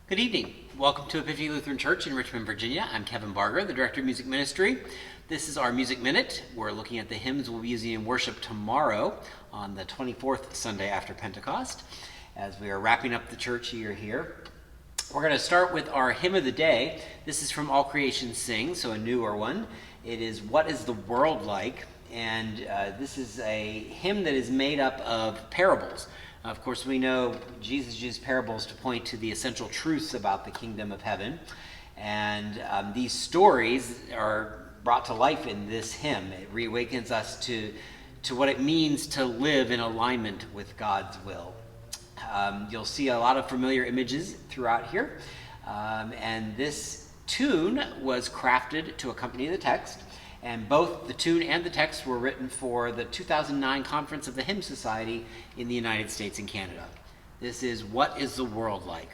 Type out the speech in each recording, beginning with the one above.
Good evening. Welcome to Epiphany Lutheran Church in Richmond, Virginia. I'm Kevin Barger, the Director of Music Ministry. This is our Music Minute. We're looking at the hymns we'll be using in worship tomorrow on the 24th Sunday after Pentecost. As we are wrapping up the church year here, we're going to start with our hymn of the day. This is from All Creation Sings, so a newer one. It is What is the World Like? And this is a hymn that is made up of parables. Of course, we know Jesus used parables to point to the essential truths about the kingdom of heaven. And these stories are brought to life in this hymn. It reawakens us to what it means to live in alignment with God's will. You'll see a lot of familiar images throughout here. And this tune was crafted to accompany the text. And both the tune and the text were written for the 2009 Conference of the Hymn Society in the United States and Canada. This is What is the World Like?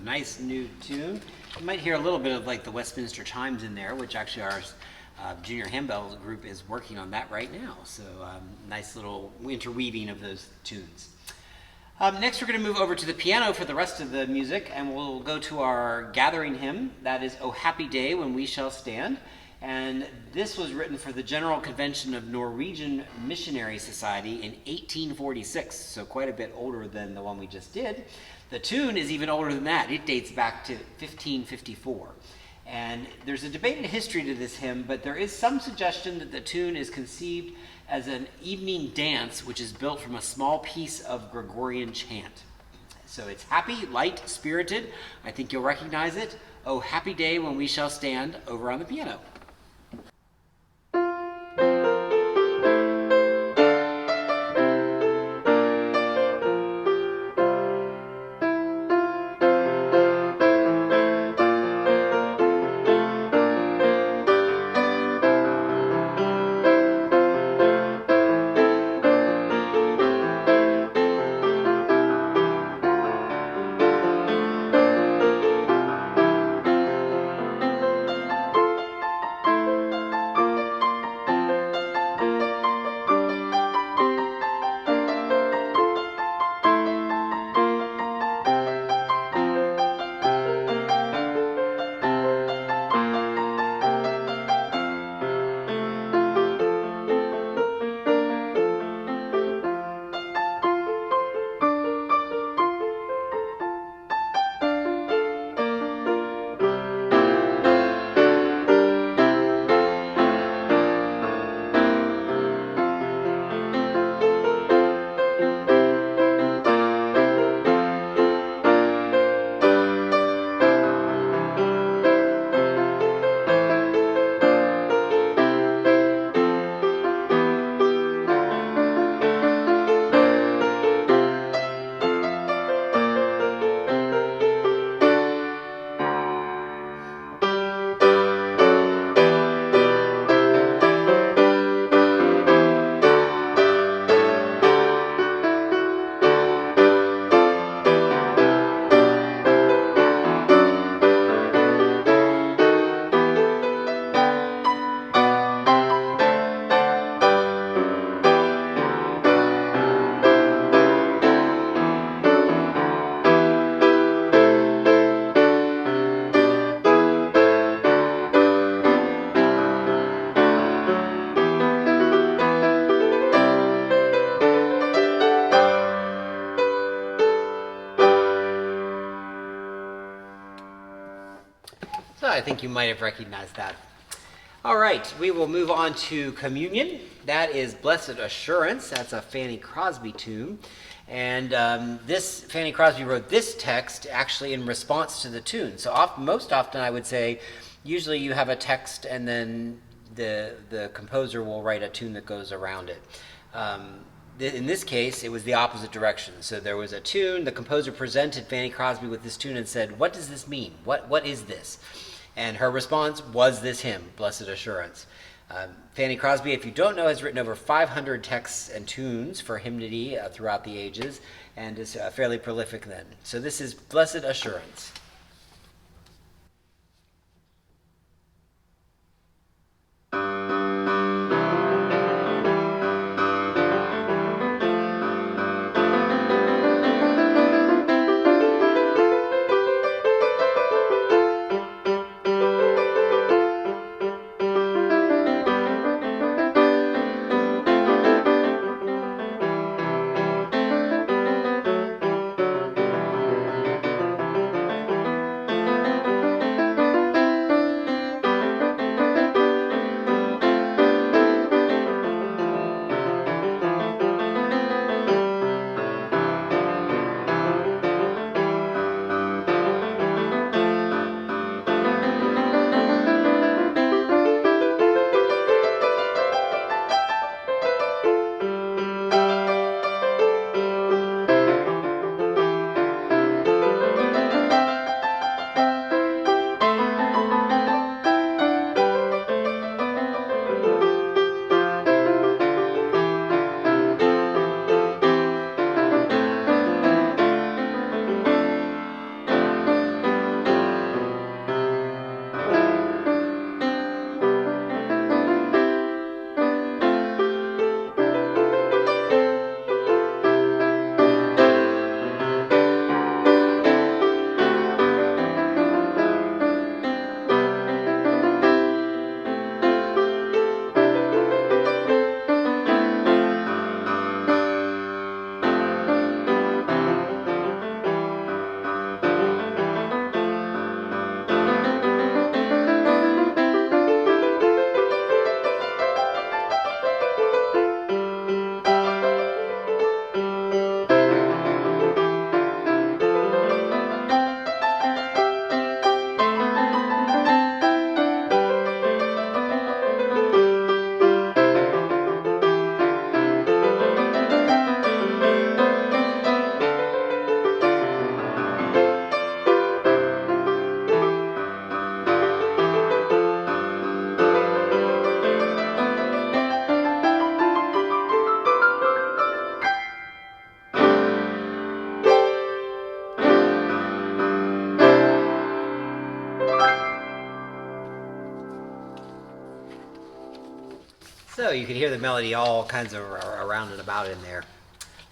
Nice new tune. You might hear a little bit of like the Westminster Chimes in there, which actually our junior handbell group is working on that right now. So nice little interweaving of those tunes. Next we're going to move over to the piano for the rest of the music, and we'll go to our gathering hymn. That is O Happy Day When We Shall Stand. And this was written for the General Convention of Norwegian Missionary Society in 1846, so quite a bit older than the one we just did. The tune is even older than that. It dates back to 1554. And there's a debated history to this hymn, but there is some suggestion that the tune is conceived as an evening dance, which is built from a small piece of Gregorian chant. So it's happy, light, spirited. I think you'll recognize it. Oh, happy day when we shall stand, over on the piano. So I think you might have recognized that. All right, we will move on to communion. That is Blessed Assurance. That's a Fanny Crosby tune. And Fanny Crosby wrote this text actually in response to the tune. So most often I would say, usually you have a text and then the composer will write a tune that goes around it. In this case, it was the opposite direction. So there was a tune, the composer presented Fanny Crosby with this tune and said, what does this mean? What is this? And her response was this hymn, Blessed Assurance. Fanny Crosby, if you don't know, has written over 500 texts and tunes for hymnody throughout the ages and is fairly prolific then. So this is Blessed Assurance. So you can hear the melody all kinds of around and about in there.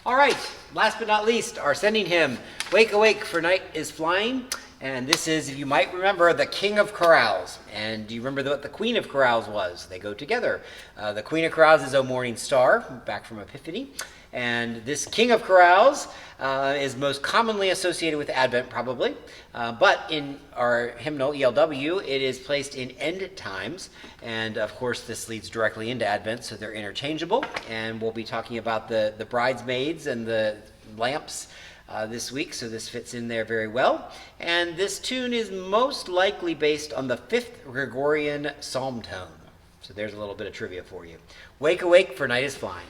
All right, last but not least, our sending hymn, Wake Awake for Night is Flying. And this is, you might remember, the King of Chorales. And do you remember what the Queen of Chorales was? They go together. The Queen of Chorales is O Morning Star, back from Epiphany. And this King of Chorales is most commonly associated with Advent, probably. But in our hymnal, ELW, it is placed in end times. And of course, this leads directly into Advent, so they're interchangeable. And we'll be talking about the bridesmaids and the lamps this week, so this fits in there very well. And this tune is most likely based on the 5th Gregorian psalm tone. So there's a little bit of trivia for you. Wake Awake for Night is Flying.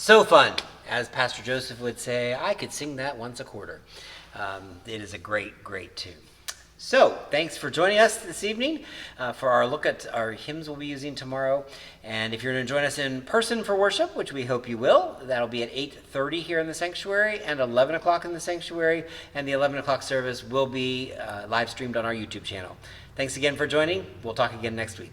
So fun. As Pastor Joseph would say, I could sing that once a quarter. It is a great, great tune. So, thanks for joining us this evening for our look at our hymns we'll be using tomorrow. And if you're going to join us in person for worship, which we hope you will, that'll be at 8:30 here in the sanctuary and 11 o'clock in the sanctuary. And the 11 o'clock service will be live streamed on our YouTube channel. Thanks again for joining. We'll talk again next week.